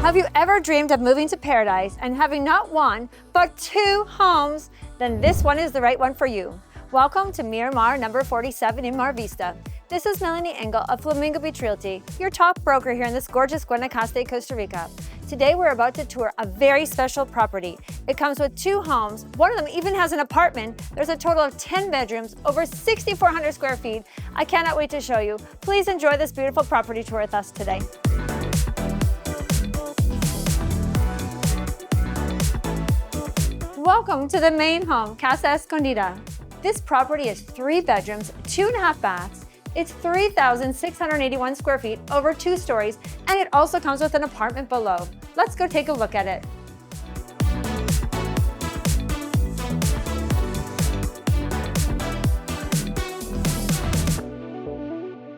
Have you ever dreamed of moving to paradise and having not one, but two homes? Then this one is the right one for you. Welcome to Miramar number 47 in Mar Vista. This is Melanie Engel of Flamingo Beach Realty, your top broker here in this gorgeous Guanacaste, Costa Rica. Today we're about to tour a very special property. It comes with two homes. One of them even has an apartment. There's a total of 10 bedrooms, over 6,400 square feet. I cannot wait to show you. Please enjoy this beautiful property tour with us today. Welcome to the main home, Casa Escondida. This property is 3 bedrooms, 2.5 baths. It's 3,681 square feet, over 2 stories, and it also comes with an apartment below. Let's go take a look at it.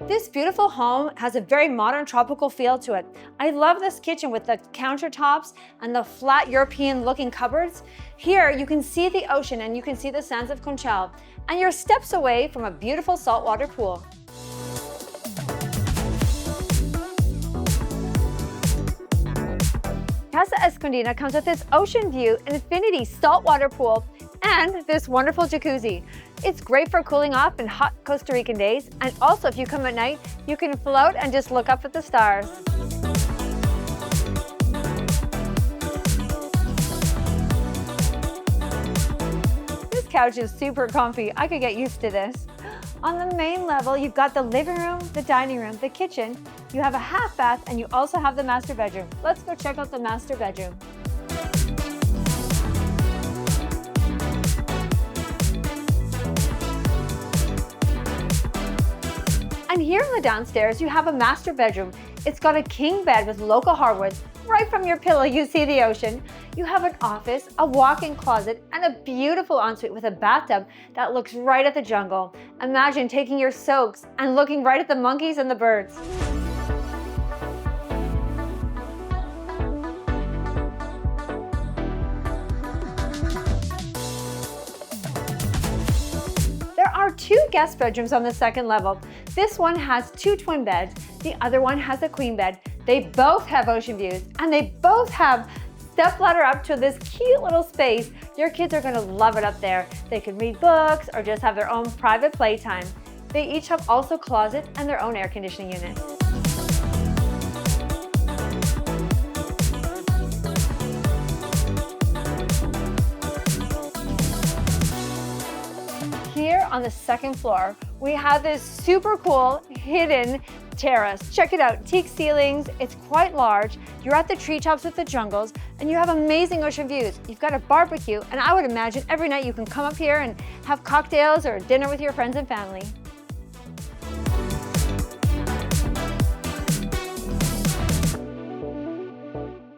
This beautiful home has a very modern tropical feel to it. I love this kitchen with the countertops and the flat European looking cupboards. Here you can see the ocean and you can see the sands of Conchal, and you're steps away from a beautiful saltwater pool. Casa Escondida comes with this ocean view, infinity saltwater pool, and this wonderful jacuzzi. It's great for cooling off in hot Costa Rican days, and also if you come at night, you can float and just look up at the stars. This couch is super comfy. I could get used to this. On the main level, you've got the living room, the dining room, the kitchen. You have a half bath, and you also have the master bedroom. Let's go check out the master bedroom. And here in the downstairs, you have a master bedroom. It's got a king bed with local hardwoods. Right from your pillow, you see the ocean. You have an office, a walk-in closet, and a beautiful ensuite with a bathtub that looks right at the jungle. Imagine taking your soaks and looking right at the monkeys and the birds. There are 2 guest bedrooms on the second level. This one has 2 twin beds. The other one has a queen bed. They both have ocean views, and they both have stepladder up to this cute little space. Your kids are gonna love it up there. They can read books or just have their own private playtime. They each have also closets and their own air conditioning units. Here on the second floor, we have this super cool hidden terrace. Check it out, teak ceilings, it's quite large. You're at the treetops with the jungles, and you have amazing ocean views. You've got a barbecue, and I would imagine every night you can come up here and have cocktails or dinner with your friends and family.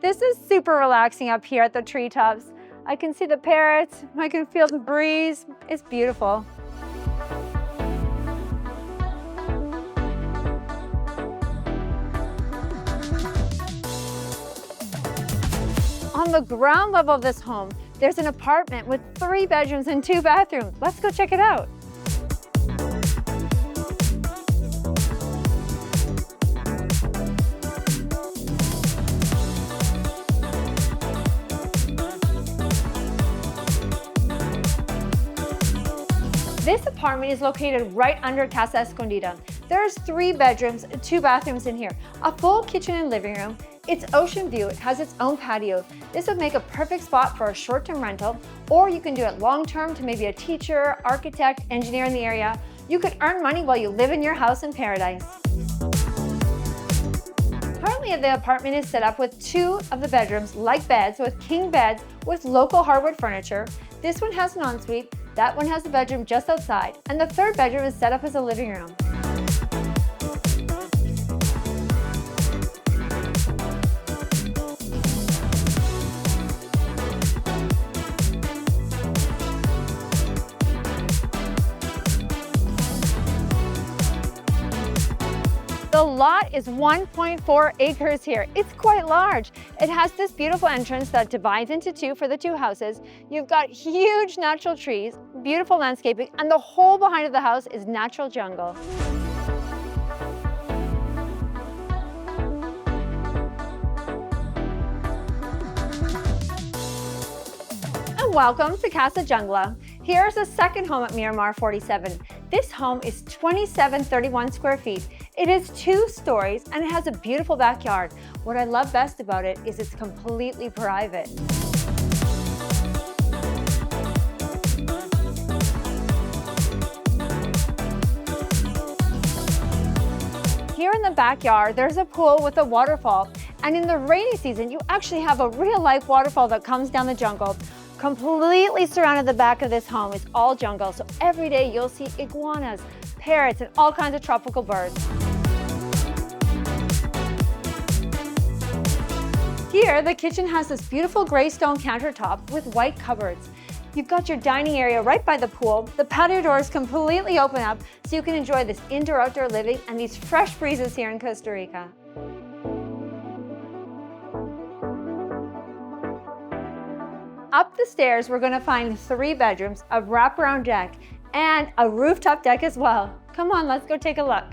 This is super relaxing up here at the treetops. I can see the parrots, I can feel the breeze. It's beautiful. On the ground level of this home, there's an apartment with 3 bedrooms and 2 bathrooms. Let's go check it out. This apartment is located right under Casa Escondida. There's 3 bedrooms and 2 bathrooms in here, a full kitchen and living room. It's ocean view, it has its own patio. This would make a perfect spot for a short-term rental, or you can do it long-term to maybe a teacher, architect, engineer in the area. You could earn money while you live in your house in paradise. Currently, the apartment is set up with 2 of the bedrooms like beds, with king beds with local hardwood furniture. This one has an ensuite, that one has a bedroom just outside, and the 3rd bedroom is set up as a living room. The lot is 1.4 acres here. It's quite large. It has this beautiful entrance that divides into 2 for the 2 houses. You've got huge natural trees, beautiful landscaping, and the whole behind of the house is natural jungle. welcome to Casa Jungla. Here's the second home at Miramar 47. This home is 2731 square feet. It is 2 stories and it has a beautiful backyard. What I love best about it is it's completely private. Here in the backyard, there's a pool with a waterfall. And in the rainy season, you actually have a real-life waterfall that comes down the jungle. Completely surrounded the back of this home is all jungle. So every day you'll see iguanas, parrots, and all kinds of tropical birds. Here, the kitchen has this beautiful gray stone countertop with white cupboards. You've got your dining area right by the pool. The patio doors completely open up so you can enjoy this indoor-outdoor living and these fresh breezes here in Costa Rica. Up the stairs, we're going to find 3 bedrooms, a wraparound deck, and a rooftop deck as well. Come on, let's go take a look.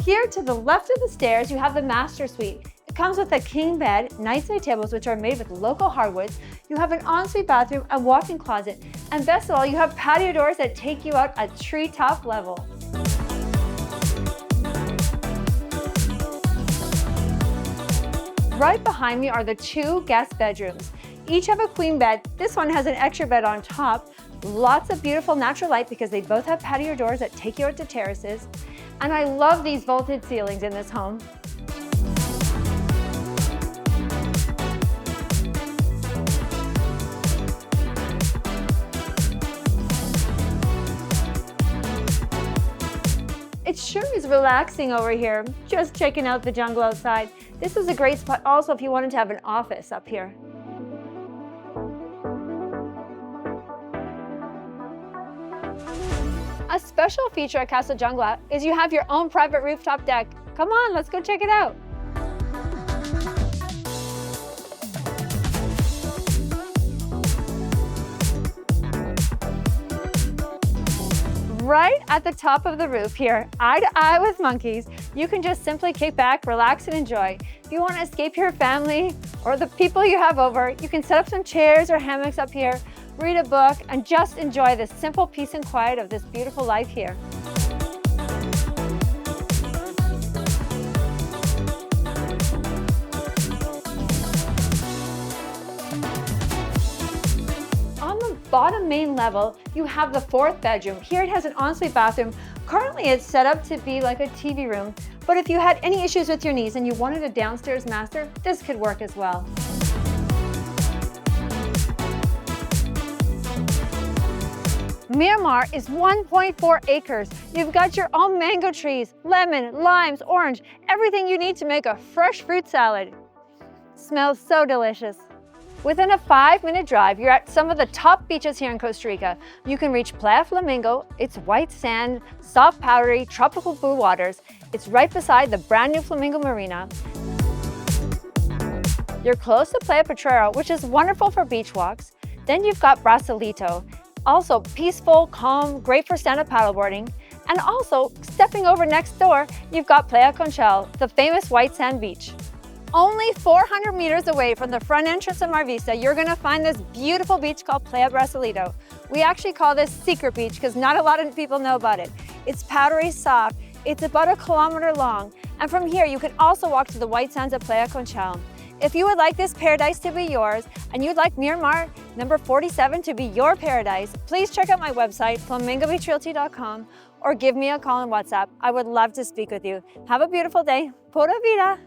Here to the left of the stairs, you have the master suite. It comes with a king bed, nice side tables which are made with local hardwoods. You have an ensuite bathroom, a walk-in closet, and best of all, you have patio doors that take you out at treetop level. Right behind me are the 2 guest bedrooms. Each have a queen bed. This one has an extra bed on top. Lots of beautiful natural light because they both have patio doors that take you out to terraces. And I love these vaulted ceilings in this home. It sure is relaxing over here, just checking out the jungle outside. This is a great spot also if you wanted to have an office up here. A special feature at Casa Jungla is you have your own private rooftop deck. Come on, let's go check it out. Right at the top of the roof here, eye to eye with monkeys, you can just simply kick back, relax, and enjoy. If you want to escape your family or the people you have over, you can set up some chairs or hammocks up here, read a book, and just enjoy the simple peace and quiet of this beautiful life here. Bottom main level, you have the 4th bedroom. Here it has an ensuite bathroom. Currently it's set up to be like a TV room, but if you had any issues with your knees and you wanted a downstairs master, this could work as well. Miramar is 1.4 acres. You've got your own mango trees, lemon, limes, orange, everything you need to make a fresh fruit salad. Smells so delicious. Within a 5-minute drive, you're at some of the top beaches here in Costa Rica. You can reach Playa Flamingo. It's white sand, soft powdery, tropical blue waters. It's right beside the brand new Flamingo Marina. You're close to Playa Potrero, which is wonderful for beach walks. Then you've got Brasilito, also peaceful, calm, great for stand-up paddleboarding. And also, stepping over next door, you've got Playa Conchal, the famous white sand beach. Only 400 meters away from the front entrance of Vista, you're going to find this beautiful beach called Playa Brasilito. We actually call this Secret Beach because not a lot of people know about it. It's powdery soft, it's about 1 kilometer long, and from here you can also walk to the white sands of Playa Conchal. If you would like this paradise to be yours, and you'd like Miramar number 47 to be your paradise, please check out my website, flamingobeachrealty.com, or give me a call on WhatsApp. I would love to speak with you. Have a beautiful day. Pura vida!